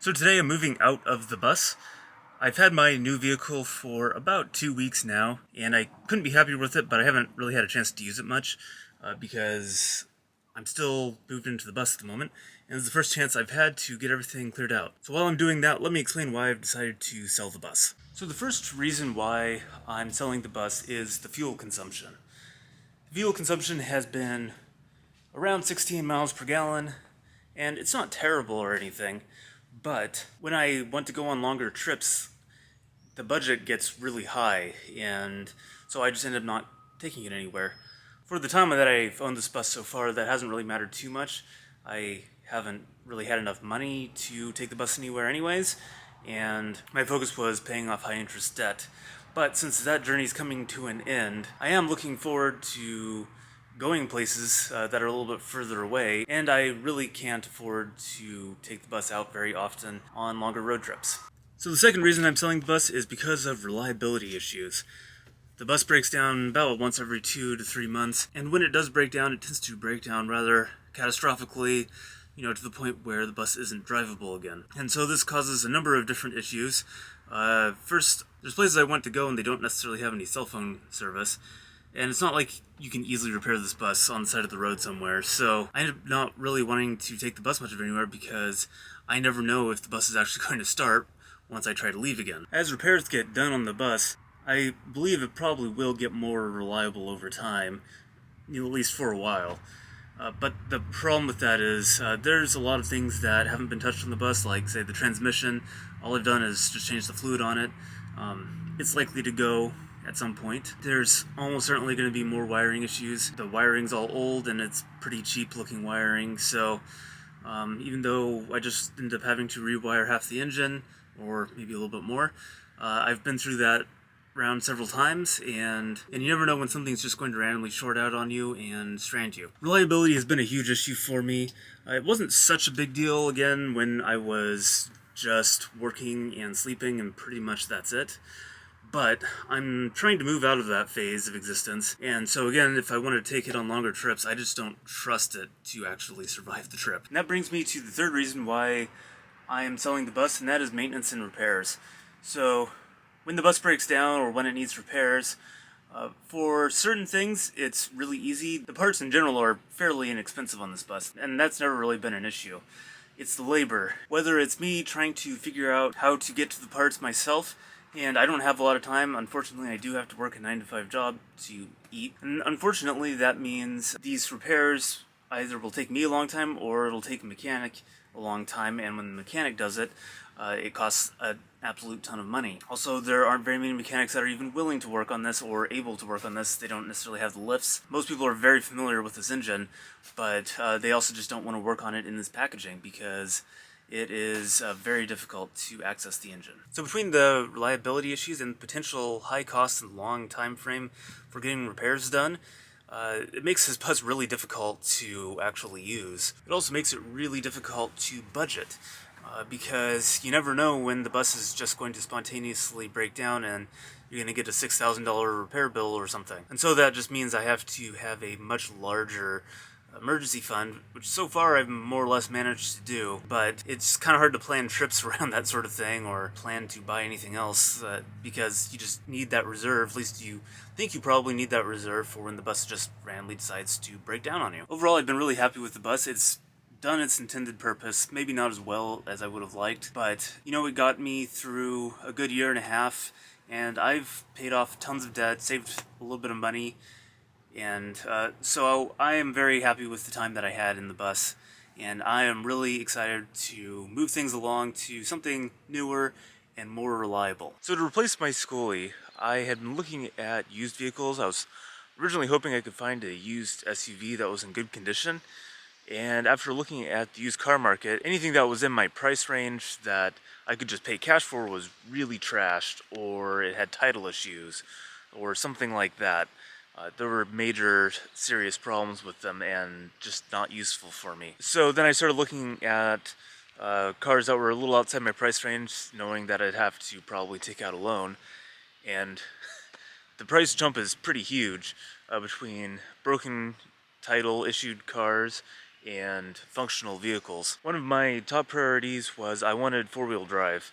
So today I'm moving out of the bus. I've had my new vehicle for about 2 weeks now, and I couldn't be happier with it, but I haven't really had a chance to use it much because I'm still moved into the bus at the moment, and it's the first chance I've had to get everything cleared out. So while I'm doing that, let me explain why I've decided to sell the bus. So the first reason why I'm selling the bus is the fuel consumption. Fuel consumption has been around 16 miles per gallon, and it's not terrible or anything, but when I want to go on longer trips, the budget gets really high, and so I just end up not taking it anywhere. For the time that I've owned this bus so far, that hasn't really mattered too much. I haven't really had enough money to take the bus anywhere anyways, and my focus was paying off high interest debt. But since that journey is coming to an end, I am looking forward to going places that are a little bit further away, and I really can't afford to take the bus out very often on longer road trips. So the second reason I'm selling the bus is because of reliability issues. The bus breaks down about once every 2 to 3 months, and when it does break down, it tends to break down rather catastrophically, to the point where the bus isn't drivable again. And so this causes a number of different issues. First, there's places I want to go and they don't necessarily have any cell phone service. And it's not like you can easily repair this bus on the side of the road somewhere, so I end up not really wanting to take the bus much of anywhere because I never know if the bus is actually going to start once I try to leave again. As repairs get done on the bus, I believe it probably will get more reliable over time, at least for a while. But the problem with that is there's a lot of things that haven't been touched on the bus, like, say, the transmission. All I've done is just change the fluid on it. It's likely to go at some point. There's almost certainly going to be more wiring issues. The wiring's all old and it's pretty cheap looking wiring, so even though I just end up having to rewire half the engine, or maybe a little bit more, I've been through that round several times, and you never know when something's just going to randomly short out on you and strand you. Reliability has been a huge issue for me. It wasn't such a big deal, again, when I was just working and sleeping, and pretty much that's it. But I'm trying to move out of that phase of existence, and so again, if I want to take it on longer trips, I just don't trust it to actually survive the trip. And that brings me to the third reason why I am selling the bus, and that is maintenance and repairs. So when the bus breaks down or when it needs repairs, for certain things it's really easy. The parts in general are fairly inexpensive on this bus, and that's never really been an issue. It's the labor. Whether it's me trying to figure out how to get to the parts myself, and I don't have a lot of time. Unfortunately, I do have to work a 9-to-5 job to eat. And unfortunately, that means these repairs either will take me a long time or it'll take a mechanic a long time. And when the mechanic does it, it costs an absolute ton of money. Also, there aren't very many mechanics that are even willing to work on this or able to work on this. They don't necessarily have the lifts. Most people are very familiar with this engine, but they also just don't want to work on it in this packaging because it is very difficult to access the engine. So between the reliability issues and potential high costs and long time frame for getting repairs done, it makes this bus really difficult to actually use. It also makes it really difficult to budget because you never know when the bus is just going to spontaneously break down and you're going to get a $6,000 repair bill or something. And so that just means I have to have a much larger emergency fund, which so far I've more or less managed to do, but it's kind of hard to plan trips around that sort of thing or plan to buy anything else because you just need that reserve. At least you think you probably need that reserve for when the bus just randomly decides to break down on you. Overall, I've been really happy with the bus. It's done its intended purpose, maybe not as well as I would have liked, but it got me through a good year and a half, and I've paid off tons of debt, saved a little bit of money, and so I am very happy with the time that I had in the bus, and I am really excited to move things along to something newer and more reliable. So to replace my Skoolie, I had been looking at used vehicles. I was originally hoping I could find a used SUV that was in good condition, and after looking at the used car market, anything that was in my price range that I could just pay cash for was really trashed, or it had title issues, or something like that. There were major serious problems with them and just not useful for me. So then I started looking at cars that were a little outside my price range, knowing that I'd have to probably take out a loan. And the price jump is pretty huge between broken title issued cars and functional vehicles. One of my top priorities was I wanted four-wheel drive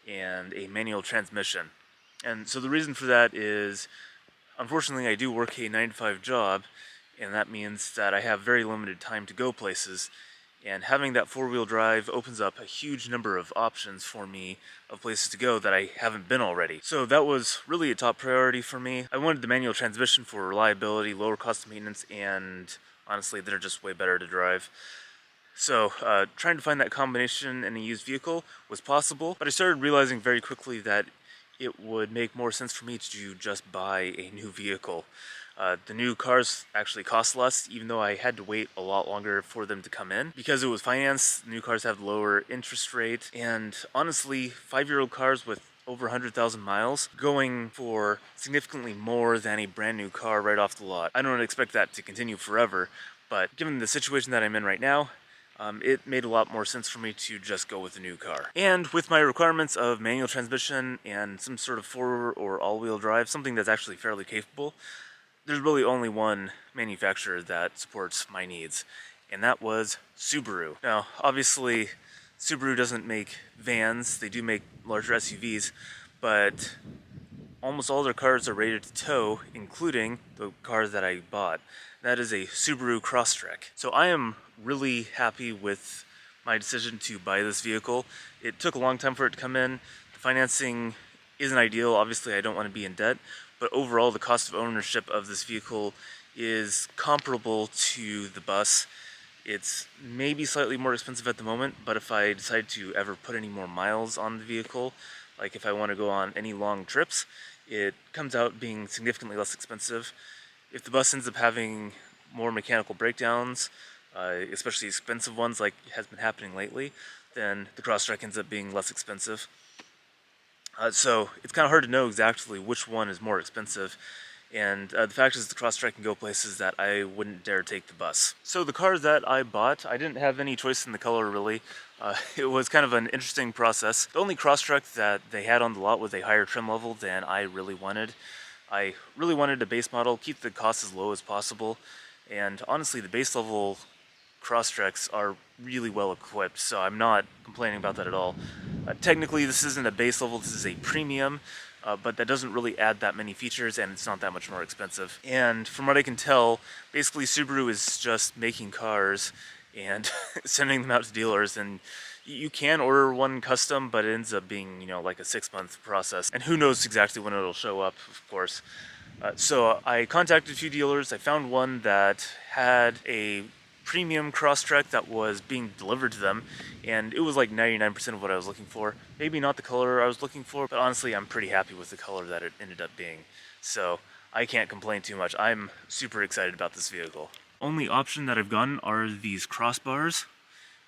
and a manual transmission. And so the reason for that is, unfortunately, I do work a 9-to-5 job, and that means that I have very limited time to go places. And having that four-wheel drive opens up a huge number of options for me of places to go that I haven't been already. So that was really a top priority for me. I wanted the manual transmission for reliability, lower cost of maintenance, and honestly, they're just way better to drive. So trying to find that combination in a used vehicle was possible, but I started realizing very quickly that it would make more sense for me to just buy a new vehicle. The new cars actually cost less, even though I had to wait a lot longer for them to come in. Because it was financed, new cars have lower interest rate, and honestly, 5-year-old cars with over 100,000 miles going for significantly more than a brand new car right off the lot. I don't expect that to continue forever, but given the situation that I'm in right now, it made a lot more sense for me to just go with a new car. And with my requirements of manual transmission and some sort of four or all-wheel drive, something that's actually fairly capable, there's really only one manufacturer that supports my needs, and that was Subaru. Now, obviously, Subaru doesn't make vans, they do make larger SUVs, but almost all their cars are rated to tow, including the car that I bought. That is a Subaru Crosstrek. So I am really happy with my decision to buy this vehicle. It took a long time for it to come in. The financing isn't ideal. Obviously, I don't want to be in debt, but overall, the cost of ownership of this vehicle is comparable to the bus. It's maybe slightly more expensive at the moment, but if I decide to ever put any more miles on the vehicle, like if I want to go on any long trips, it comes out being significantly less expensive. If the bus ends up having more mechanical breakdowns, especially expensive ones like has been happening lately, then the Crosstrek ends up being less expensive. So it's kind of hard to know exactly which one is more expensive, and the fact is the Crosstrek can go places that I wouldn't dare take the bus. So the car that I bought, I didn't have any choice in the color really. It was kind of an interesting process. The only Crosstrek that they had on the lot was a higher trim level than I really wanted. I really wanted a base model, keep the cost as low as possible, and honestly the base level Crosstreks are really well equipped, so I'm not complaining about that at all. Technically this isn't a base level, this is a premium, but that doesn't really add that many features and it's not that much more expensive. And from what I can tell, basically Subaru is just making cars and sending them out to dealers, and you can order one custom, but it ends up being, you know, like a 6-month process. And who knows exactly when it'll show up, of course. So I contacted a few dealers. I found one that had a premium Crosstrek that was being delivered to them, and it was like 99% of what I was looking for. Maybe not the color I was looking for, but honestly I'm pretty happy with the color that it ended up being. So I can't complain too much. I'm super excited about this vehicle. Only option that I've gotten are these crossbars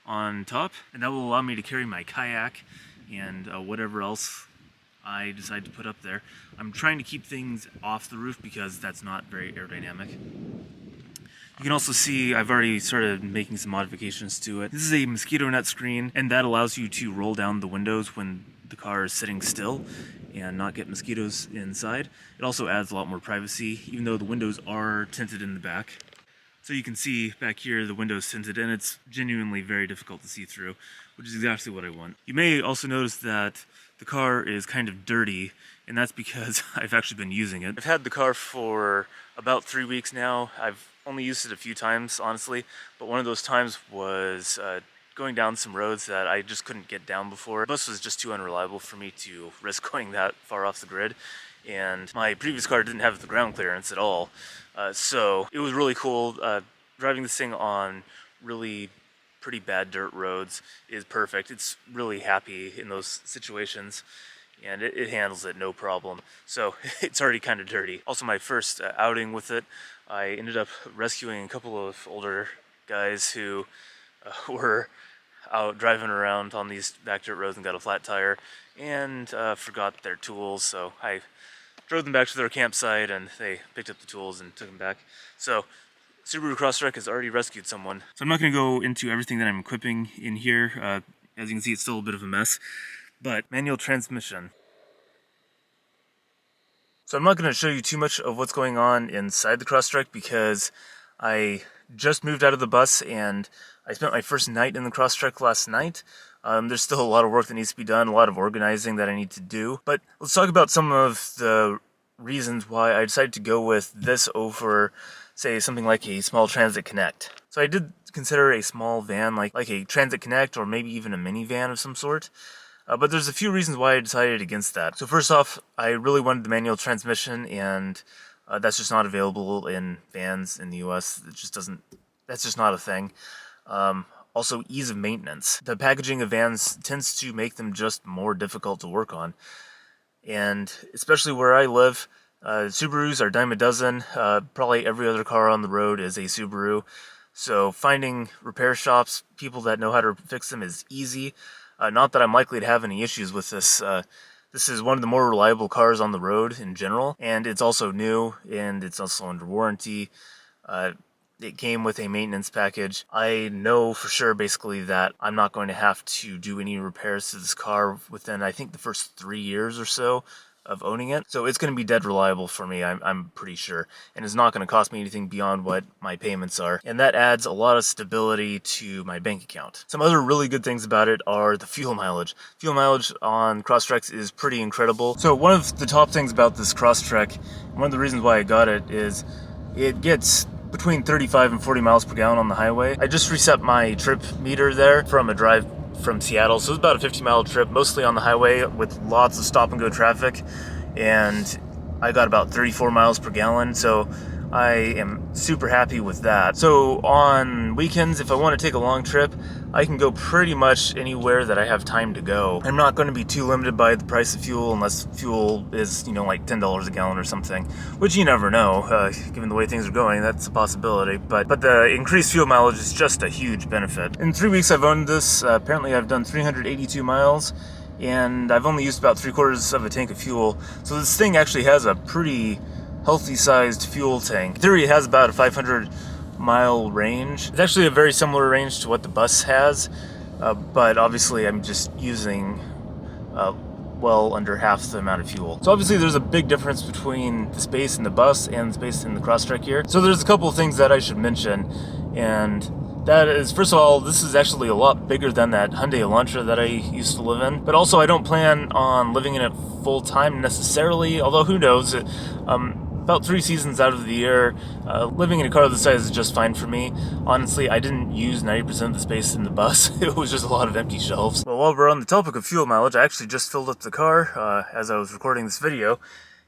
on top, and that will allow me to carry my kayak and whatever else I decide to put up there. I'm trying to keep things off the roof because that's not very aerodynamic. You can also see I've already started making some modifications to it. This is a mosquito net screen, and that allows you to roll down the windows when the car is sitting still and not get mosquitoes inside. It also adds a lot more privacy, even though the windows are tinted in the back. So you can see back here the window's tinted, and it's genuinely very difficult to see through, which is exactly what I want. You may also notice that the car is kind of dirty, and that's because I've actually been using it. I've had the car for about 3 weeks now. I've only used it a few times, honestly, but one of those times was going down some roads that I just couldn't get down before. The bus was just too unreliable for me to risk going that far off the grid, and my previous car didn't have the ground clearance at all. So it was really cool. Driving this thing on really pretty bad dirt roads is perfect. It's really happy in those situations, and it handles it no problem. So it's already kind of dirty. Also, my first outing with it, I ended up rescuing a couple of older guys who were out driving around on these back dirt roads and got a flat tire and forgot their tools, so I drove them back to their campsite and they picked up the tools and took them back. So Subaru Crosstrek has already rescued someone. So I'm not going to go into everything that I'm equipping in here. As you can see, it's still a bit of a mess. But manual transmission. So I'm not going to show you too much of what's going on inside the Crosstrek because I just moved out of the bus, and I spent my first night in the Crosstrek last night. There's still a lot of work that needs to be done, a lot of organizing that I need to do. But let's talk about some of the reasons why I decided to go with this over, say, something like a small Transit Connect. So I did consider a small van, like a Transit Connect, or maybe even a minivan of some sort. But there's a few reasons why I decided against that. So first off, I really wanted the manual transmission, and that's just not available in vans in the US. That's just not a thing. Also, ease of maintenance. The packaging of vans tends to make them just more difficult to work on. And especially where I live, Subarus are a dime a dozen. Probably every other car on the road is a Subaru. So finding repair shops, people that know how to fix them, is easy. Not that I'm likely to have any issues with this. This is one of the more reliable cars on the road in general, and it's also new, and it's also under warranty. It came with a maintenance package. I know for sure, basically, that I'm not going to have to do any repairs to this car within, I think, the first 3 years or so of owning it. So it's going to be dead reliable for me, I'm pretty sure. And it's not going to cost me anything beyond what my payments are. And that adds a lot of stability to my bank account. Some other really good things about it are the fuel mileage. Fuel mileage on Crosstreks is pretty incredible. So one of the top things about this Crosstrek, one of the reasons why I got it, is it gets between 35 and 40 miles per gallon on the highway. I just reset my trip meter there from a drive from Seattle, so it was about a 50-mile trip, mostly on the highway with lots of stop-and-go traffic, and I got about 34 miles per gallon, so I am super happy with that. So on weekends, if I want to take a long trip, I can go pretty much anywhere that I have time to go. I'm not going to be too limited by the price of fuel unless fuel is, like $10 a gallon or something, which you never know. Given the way things are going, that's a possibility. But the increased fuel mileage is just a huge benefit. In 3 weeks I've owned this. Apparently I've done 382 miles, and I've only used about 3/4 of a tank of fuel. So this thing actually has a pretty healthy sized fuel tank. In theory, it has about a 500-mile range. It's actually a very similar range to what the bus has, but obviously I'm just using well under half the amount of fuel. So obviously there's a big difference between the space in the bus and the space in the Crosstrek here. So there's a couple of things that I should mention, and that is, first of all, this is actually a lot bigger than that Hyundai Elantra that I used to live in. But also, I don't plan on living in it full time necessarily, although who knows. About 3 seasons out of the year, living in a car this size is just fine for me. Honestly, I didn't use 90% of the space in the bus. It was just a lot of empty shelves. Well, while we're on the topic of fuel mileage, I actually just filled up the car as I was recording this video,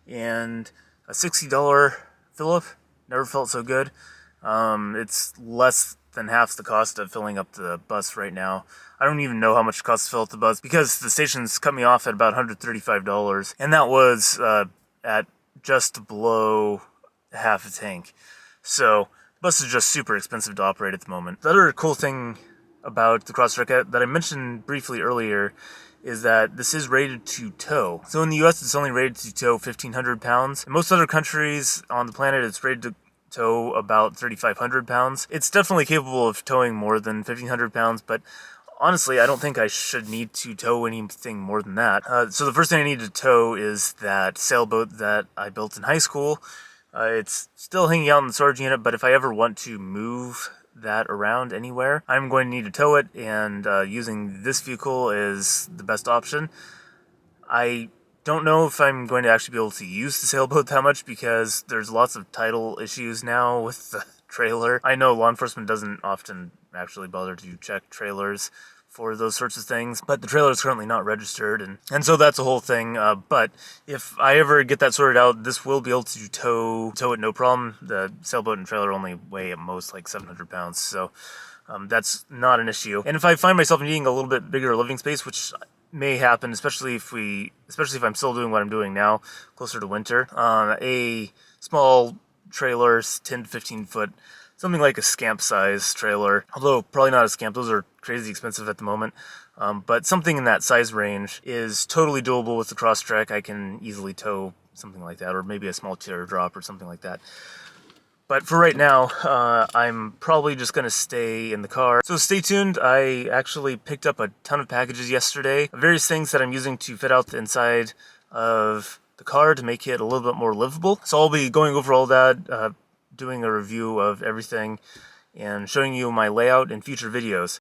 and a $60 fill-up never felt so good. It's less than half the cost of filling up the bus right now. I don't even know how much it costs to fill up the bus, because the stations cut me off at about $135, and that was at just below half a tank. So the bus is just super expensive to operate at the moment. The other cool thing about the Crosstrek that I mentioned briefly earlier is that this is rated to tow. So in the US, it's only rated to tow 1,500 pounds. In most other countries on the planet, it's rated to tow about 3,500 pounds. It's definitely capable of towing more than 1,500 pounds, but honestly, I don't think I should need to tow anything more than that. So the first thing I need to tow is that sailboat that I built in high school. It's still hanging out in the storage unit, but if I ever want to move that around anywhere, I'm going to need to tow it, and using this vehicle is the best option. I don't know if I'm going to actually be able to use the sailboat that much, because there's lots of title issues now with the trailer. I know law enforcement doesn't often actually bother to check trailers for those sorts of things, but the trailer is currently not registered, and so that's a whole thing. But if I ever get that sorted out, this will be able to tow it no problem. The sailboat and trailer only weigh at most like 700 pounds, so that's not an issue. And if I find myself needing a little bit bigger living space, which may happen, especially if I'm still doing what I'm doing now, closer to winter, a small trailer, 10 to 15 foot, something like a Scamp size trailer, although probably not a Scamp, those are crazy expensive at the moment, but something in that size range is totally doable with the Crosstrek. I can easily tow something like that, or maybe a small teardrop or something like that. But for right now, I'm probably just going to stay in the car. So stay tuned. I actually picked up a ton of packages yesterday, various things that I'm using to fit out the inside of the car to make it a little bit more livable. So I'll be going over all that, doing a review of everything, and showing you my layout in future videos.